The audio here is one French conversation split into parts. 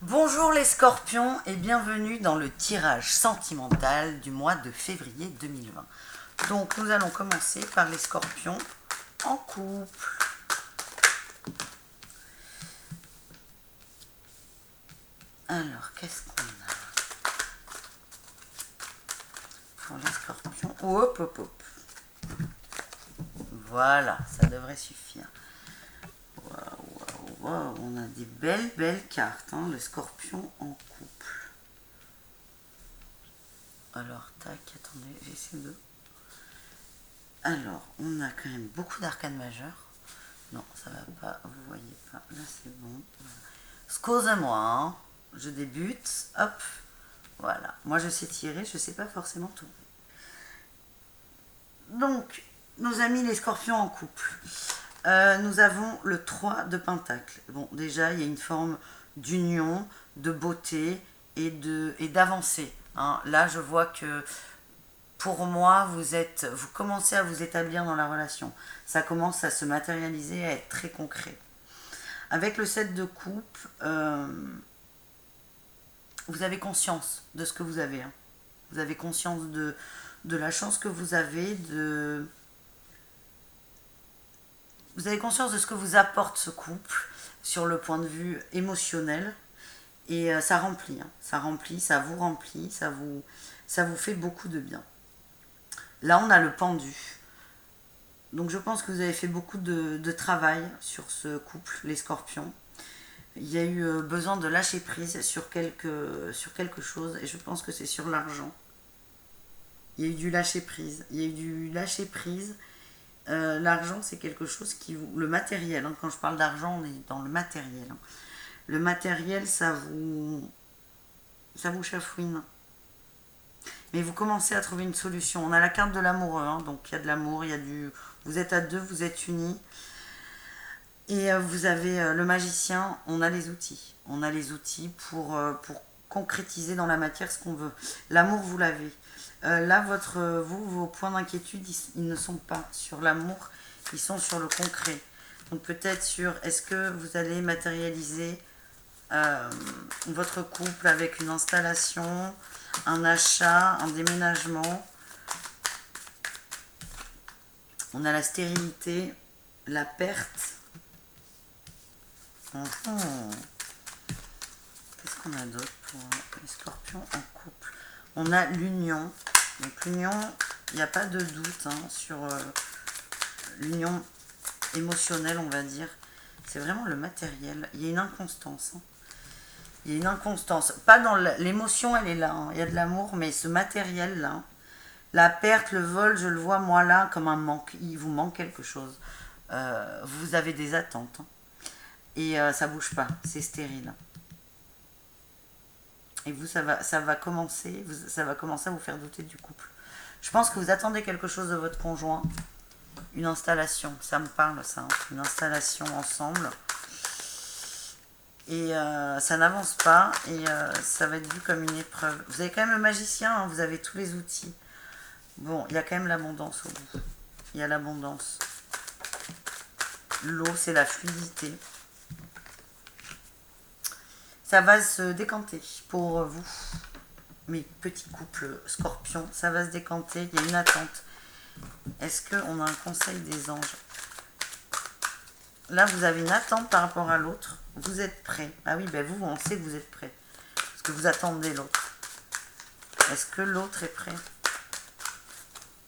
Bonjour les scorpions et bienvenue dans le tirage sentimental du mois de février 2020. Donc nous allons commencer par les scorpions en couple. Alors qu'est-ce qu'on a pour les scorpions? Hop hop hop. Voilà, ça devrait suffire. Wow, on a des belles cartes, hein, le scorpion en couple. Alors, tac, attendez, j'essaie de... Alors, on a quand même beaucoup d'arcanes majeures. Non, ça va pas, vous voyez pas. Là, c'est bon. Voilà. Excusez-moi, hein, je débute. Hop, voilà. Moi, je sais tirer, je sais pas forcément tourner. Donc, nos amis les scorpions en couple. Nous avons le 3 de Pentacle. Bon, déjà, il y a une forme d'union, de beauté et d'avancée. Hein. Là, je vois que pour moi, vous commencez à vous établir dans la relation. Ça commence à se matérialiser, à être très concret. Avec le 7 de coupe, vous avez conscience de ce que vous avez. Hein. Vous avez conscience de la chance que vous avez, vous avez conscience de ce que vous apporte ce couple sur le point de vue émotionnel. Et ça remplit, hein. Ça remplit, ça vous fait beaucoup de bien. Là, on a le pendu. Donc, je pense que vous avez fait beaucoup de travail sur ce couple, les scorpions. Il y a eu besoin de lâcher prise sur quelque chose, et je pense que c'est sur l'argent. Il y a eu du lâcher prise. L'argent, c'est quelque chose qui vous... Le matériel, hein, quand je parle d'argent, on est dans le matériel. Hein. Le matériel, ça vous chafouine. Mais vous commencez à trouver une solution. On a la carte de l'amoureux, hein, donc il y a de l'amour, vous êtes à deux, vous êtes unis. Et vous avez le magicien, on a les outils. On a les outils pour concrétiser dans la matière ce qu'on veut. L'amour, vous l'avez. Là, vos points d'inquiétude, ils ne sont pas sur l'amour, ils sont sur le concret. Donc peut-être sur est-ce que vous allez matérialiser votre couple avec une installation, un achat, un déménagement. On a la stérilité, la perte. Qu'est-ce qu'on a d'autre pour les scorpions en couple? On a l'union. Donc l'union, il n'y a pas de doute hein, sur l'union émotionnelle, on va dire. C'est vraiment le matériel. Il y a une inconstance. Hein. Il y a une inconstance. Pas dans l'émotion, elle est là. Hein. Il y a de l'amour, mais ce matériel-là, la perte, le vol, je le vois moi là comme un manque. Il vous manque quelque chose. Vous avez des attentes. Hein. Et ça bouge pas. C'est stérile. Et vous, ça va commencer à vous faire douter du couple. Je pense que vous attendez quelque chose de votre conjoint. Une installation, ça me parle ça. Hein. Une installation ensemble. Et ça n'avance pas et ça va être vu comme une épreuve. Vous avez quand même le magicien, hein, vous avez tous les outils. Bon, il y a quand même l'abondance au bout. Il y a l'abondance. L'eau, c'est la fluidité. Ça va se décanter pour vous, mes petits couples scorpions. Ça va se décanter, il y a une attente. Est-ce qu'on a un conseil des anges? Là, vous avez une attente par rapport à l'autre. Vous êtes prêt. Ah oui, ben vous, on sait que vous êtes prêt. Parce que vous attendez l'autre. Est-ce que l'autre est prêt?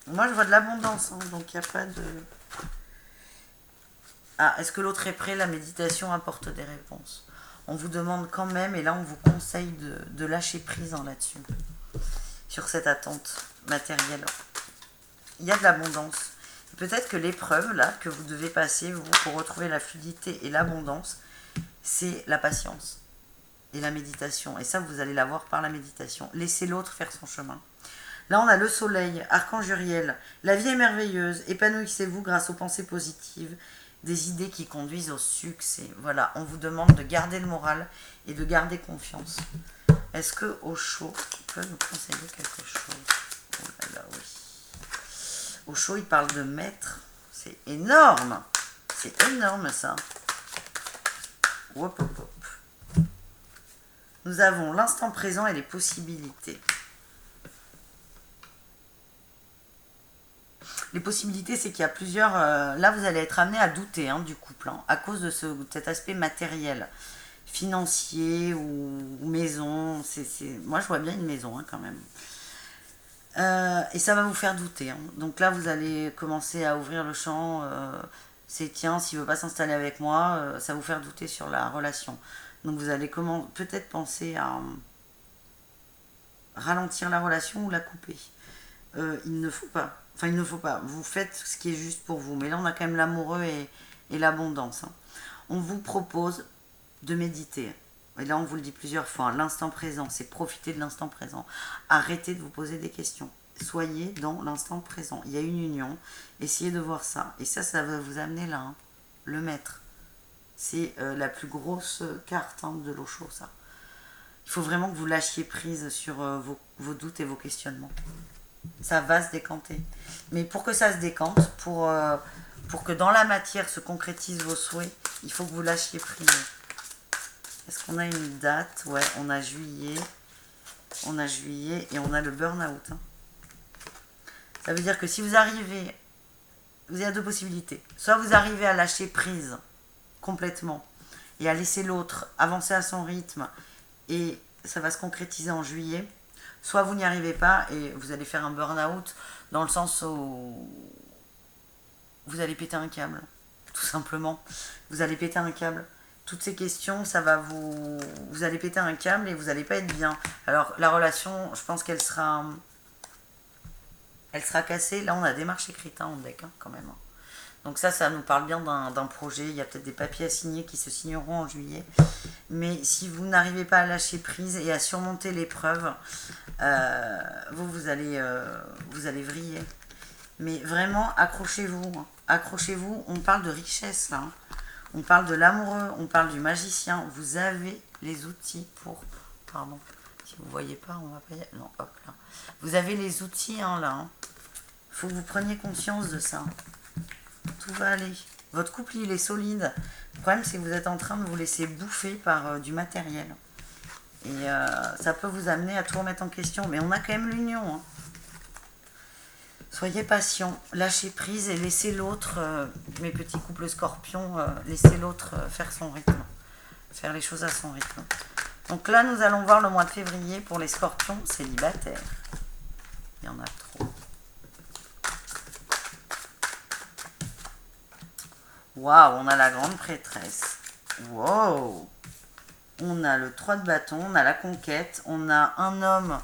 Moi, je vois de l'abondance, hein, donc il n'y a pas de... Ah, est-ce que l'autre est prêt? La méditation apporte des réponses. On vous demande quand même, et là, on vous conseille de lâcher prise hein, là-dessus. Sur cette attente matérielle. Il y a de l'abondance. Peut-être que l'épreuve, là, que vous devez passer, vous, pour retrouver la fluidité et l'abondance, c'est la patience et la méditation. Et ça, vous allez l'avoir par la méditation. Laissez l'autre faire son chemin. Là, on a le soleil, archange Uriel. La vie est merveilleuse. Épanouissez-vous grâce aux pensées positives, des idées qui conduisent au succès. Voilà, on vous demande de garder le moral et de garder confiance. Est-ce que Osho peut nous conseiller quelque chose? Oh là là, oui. Osho, il parle de maître. C'est énorme. C'est énorme, ça. Hop, hop, hop. Nous avons l'instant présent et les possibilités. Les possibilités, c'est qu'il y a plusieurs... là, vous allez être amené à douter du couple, à cause de cet aspect matériel, financier ou maison. Moi, je vois bien une maison, quand même. Et ça va vous faire douter. Donc là, vous allez commencer à ouvrir le champ. C'est tiens, s'il ne veut pas s'installer avec moi, ça va vous faire douter sur la relation. Donc vous allez peut-être penser à ralentir la relation ou la couper. Il ne faut pas. Enfin, il ne faut pas. Vous faites ce qui est juste pour vous. Mais là, on a quand même l'amoureux et l'abondance. On vous propose de méditer. Et là, on vous le dit plusieurs fois. L'instant présent, c'est profiter de l'instant présent. Arrêtez de vous poser des questions. Soyez dans l'instant présent. Il y a une union. Essayez de voir ça. Et ça va vous amener là. Le maître. C'est la plus grosse carte de l'Osho, ça. Il faut vraiment que vous lâchiez prise sur vos doutes et vos questionnements. Ça va se décanter. Mais pour que ça se décante, pour que dans la matière se concrétisent vos souhaits, il faut que vous lâchiez prise. Est-ce qu'on a une date? Ouais, on a juillet. On a juillet et on a le burn-out. Ça veut dire que si vous arrivez... Vous avez deux possibilités. Soit vous arrivez à lâcher prise complètement et à laisser l'autre avancer à son rythme et ça va se concrétiser en juillet. Soit vous n'y arrivez pas et vous allez faire un burn-out dans le sens où vous allez péter un câble, tout simplement. Vous allez péter un câble. Toutes ces questions, ça va vous allez péter un câble et vous n'allez pas être bien. Alors la relation, je pense qu'elle sera cassée. Là, on a des marches écrites en deck quand même. Donc ça nous parle bien d'un projet. Il y a peut-être des papiers à signer qui se signeront en juillet. Mais si vous n'arrivez pas à lâcher prise et à surmonter l'épreuve, vous allez vriller. Mais vraiment, accrochez-vous. Accrochez-vous. On parle de richesse là. On parle de l'amoureux. On parle du magicien. Vous avez les outils pour... Pardon. Si vous ne voyez pas, on va pas y aller. Non, hop là. Vous avez les outils là. Il faut que vous preniez conscience de ça. Tout va aller. Votre couple, il est solide. Le problème, c'est que vous êtes en train de vous laisser bouffer par du matériel. Et ça peut vous amener à tout remettre en question. Mais on a quand même l'union. Soyez patient. Lâchez prise et laissez l'autre, mes petits couples scorpions, laissez l'autre faire son rythme. Faire les choses à son rythme. Donc là, nous allons voir le mois de février pour les scorpions célibataires. Il y en a trop. Waouh, on a la grande prêtresse. Wow. On a le 3 de bâton, on a la conquête, on a un homme.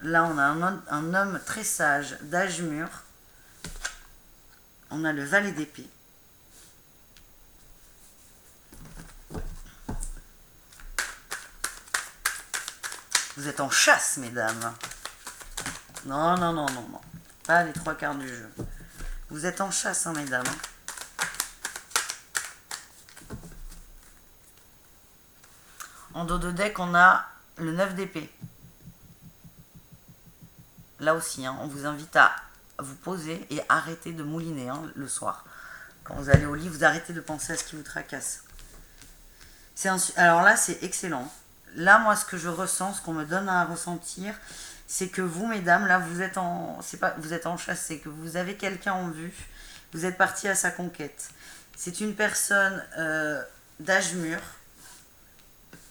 Là, on a un homme très sage, d'âge mûr. On a le valet d'épée. Vous êtes en chasse, mesdames. Non, non, non, non, non. Pas les 3/4 du jeu. Vous êtes en chasse, mesdames. En dos de deck, on a le 9 d'épée. Là aussi, on vous invite à vous poser et arrêter de mouliner le soir. Quand vous allez au lit, vous arrêtez de penser à ce qui vous tracasse. Alors là, c'est excellent. Là, moi, ce que je ressens, ce qu'on me donne à ressentir, c'est que vous, mesdames, là, vous êtes en chasse, c'est que vous avez quelqu'un en vue. Vous êtes parti à sa conquête. C'est une personne d'âge mûr.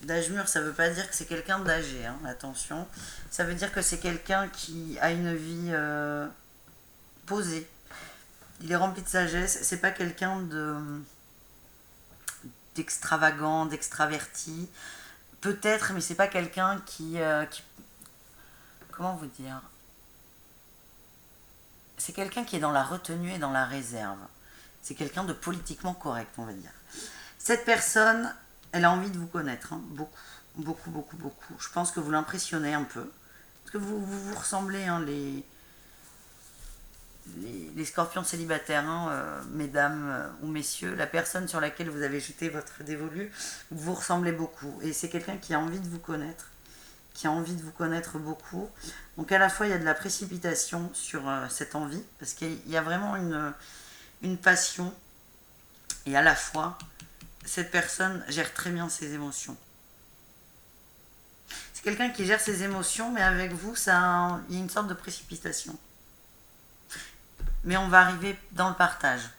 D'âge mûr, ça ne veut pas dire que c'est quelqu'un d'âgé, attention. Ça veut dire que c'est quelqu'un qui a une vie posée. Il est rempli de sagesse. C'est pas quelqu'un d'extravagant, d'extraverti. Peut-être, mais c'est pas quelqu'un qui... Comment vous dire? C'est quelqu'un qui est dans la retenue et dans la réserve. C'est quelqu'un de politiquement correct, on va dire. Cette personne... Elle a envie de vous connaître, beaucoup, beaucoup, beaucoup, beaucoup. Je pense que vous l'impressionnez un peu. Parce que vous ressemblez, les scorpions célibataires, mesdames ou messieurs. La personne sur laquelle vous avez jeté votre dévolu, vous ressemblez beaucoup. Et c'est quelqu'un qui a envie de vous connaître. Qui a envie de vous connaître beaucoup. Donc à la fois, il y a de la précipitation sur cette envie. Parce qu'il y a vraiment une passion. Et à la fois... Cette personne gère très bien ses émotions. C'est quelqu'un qui gère ses émotions, mais avec vous, il y a une sorte de précipitation. Mais on va arriver dans le partage.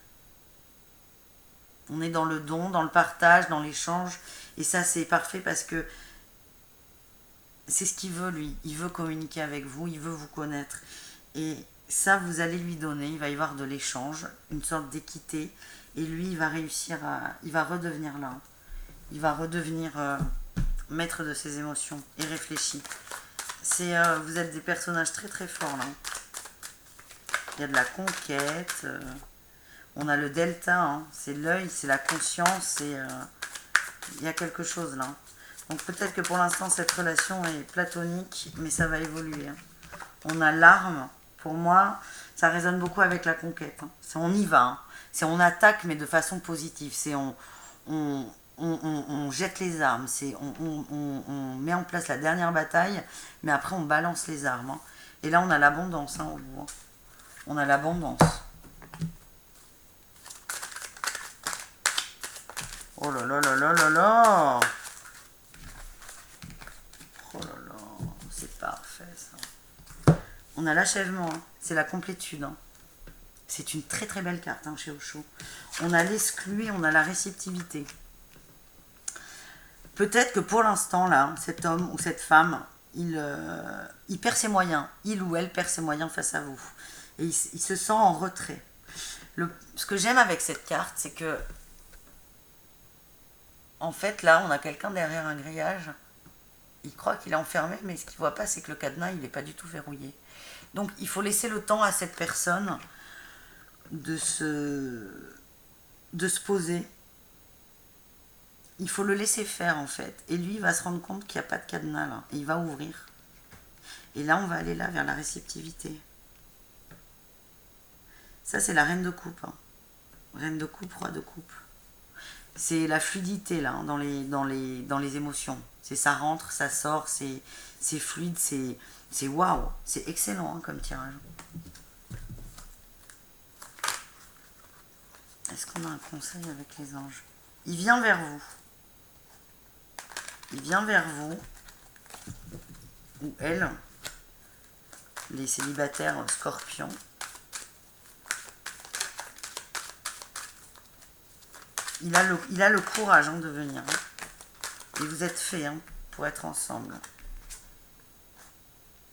On est dans le don, dans le partage, dans l'échange. Et ça, c'est parfait parce que c'est ce qu'il veut, lui. Il veut communiquer avec vous, il veut vous connaître. Et ça, vous allez lui donner. Il va y avoir de l'échange, une sorte d'équité. Et lui, il va réussir il va redevenir là. Il va redevenir maître de ses émotions et réfléchi. Vous êtes des personnages très très forts là. Il y a de la conquête. On a le delta, hein, c'est l'œil, c'est la conscience. Il y a quelque chose là. Donc peut-être que pour l'instant cette relation est platonique, mais ça va évoluer. Hein. On a l'arme. Pour moi, ça résonne beaucoup avec la conquête. Hein. C'est on y va. Hein. C'est on attaque, mais de façon positive. C'est on jette les armes. C'est on met en place la dernière bataille, mais après on balance les armes. Hein. Et là, on a l'abondance hein, au bout. Hein. On a l'abondance. Oh là là là là là là. Oh là là, c'est parfait ça. On a l'achèvement, hein. C'est la complétude. Hein. C'est une très très belle carte hein, chez Osho. On a l'exclu et on a la réceptivité. Peut-être que pour l'instant, là, cet homme ou cette femme, il perd ses moyens. Il ou elle perd ses moyens face à vous. Et il se sent en retrait. Ce que j'aime avec cette carte, c'est que en fait, là, on a quelqu'un derrière un grillage. Il croit qu'il est enfermé, mais ce qu'il ne voit pas, c'est que le cadenas, il n'est pas du tout verrouillé. Donc, il faut laisser le temps à cette personne de se poser. Il faut le laisser faire, en fait. Et lui, il va se rendre compte qu'il n'y a pas de cadenas, là. Et il va ouvrir. Et là, on va aller là, vers la réceptivité. Ça, c'est la reine de coupe. Hein. Reine de coupe, roi de coupe. C'est la fluidité là hein, dans les émotions. C'est ça rentre, ça sort, c'est fluide, c'est waouh, c'est excellent hein, comme tirage. Est-ce qu'on a un conseil avec les anges? Il vient vers vous. Il vient vers vous ou elle, les célibataires scorpions. Il a le courage hein, de venir. Hein. Et vous êtes faits hein, pour être ensemble.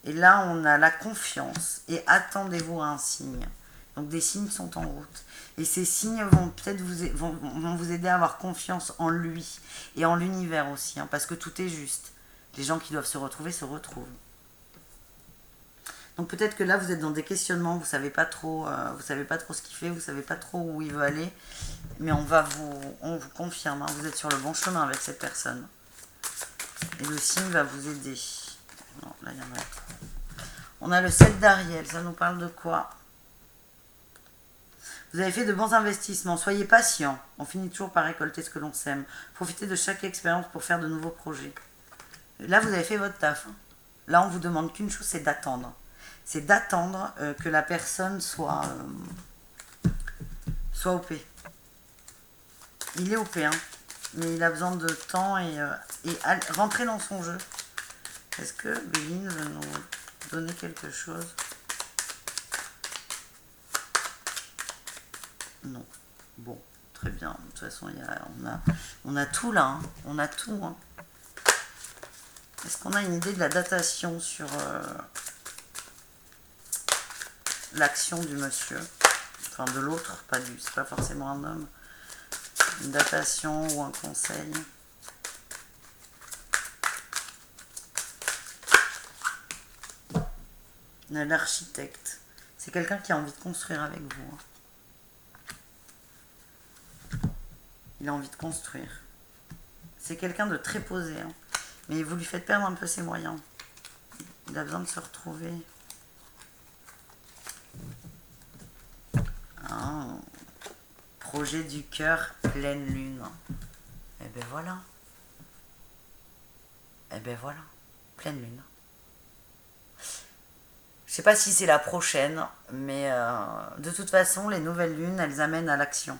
Et là, on a la confiance. Et attendez-vous à un signe. Donc des signes sont en route. Et ces signes vont peut-être vont vous aider à avoir confiance en lui. Et en l'univers aussi. Hein, parce que tout est juste. Les gens qui doivent se retrouver se retrouvent. Donc peut-être que là, vous êtes dans des questionnements. Vous ne savez pas trop ce qu'il fait. Vous ne savez pas trop où il veut aller. Mais on vous confirme, hein, vous êtes sur le bon chemin avec cette personne. Et le signe va vous aider. Non, là, il y en a. On a le 7 d'Ariel, ça nous parle de quoi? Vous avez fait de bons investissements, soyez patient. On finit toujours par récolter ce que l'on sème. Profitez de chaque expérience pour faire de nouveaux projets. Là, vous avez fait votre taf. Hein. Là, on vous demande qu'une chose, c'est d'attendre. C'est d'attendre que la personne soit OP. Il est OP, hein, mais il a besoin de temps et rentrer dans son jeu. Est-ce que Béline veut nous donner quelque chose? Non. Bon, très bien. De toute façon, on a tout là. Hein. On a tout. Hein. Est-ce qu'on a une idée de la datation sur l'action du monsieur? Enfin, de l'autre, c'est pas forcément un homme. Une datation ou un conseil. L'architecte. C'est quelqu'un qui a envie de construire avec vous. Il a envie de construire. C'est quelqu'un de très posé. Hein. Mais vous lui faites perdre un peu ses moyens. Il a besoin de se retrouver. Ah. Projet du cœur, pleine lune. Et ben voilà. Et ben voilà. Pleine lune. Je sais pas si c'est la prochaine, mais de toute façon, les nouvelles lunes, elles amènent à l'action.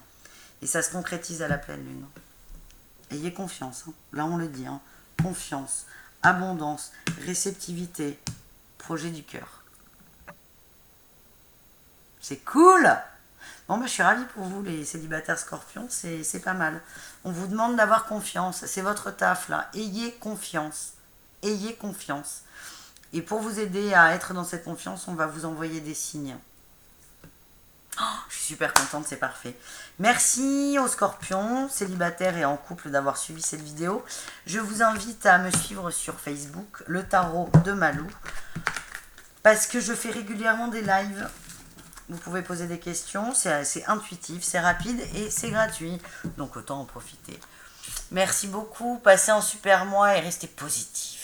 Et ça se concrétise à la pleine lune. Ayez confiance. Hein. Là, on le dit. Hein. Confiance. abondance, réceptivité, projet du cœur. C'est cool! Bon, bah, je suis ravie pour vous, les célibataires scorpions, c'est pas mal. On vous demande d'avoir confiance, c'est votre taf là. Ayez confiance. Ayez confiance. Et pour vous aider à être dans cette confiance, on va vous envoyer des signes. Oh, je suis super contente, c'est parfait. Merci aux scorpions, célibataires et en couple d'avoir suivi cette vidéo. Je vous invite à me suivre sur Facebook, le tarot de Malou, parce que je fais régulièrement des lives. Vous pouvez poser des questions, c'est intuitif, c'est rapide et c'est gratuit. Donc autant en profiter. Merci beaucoup, passez un super mois et restez positifs.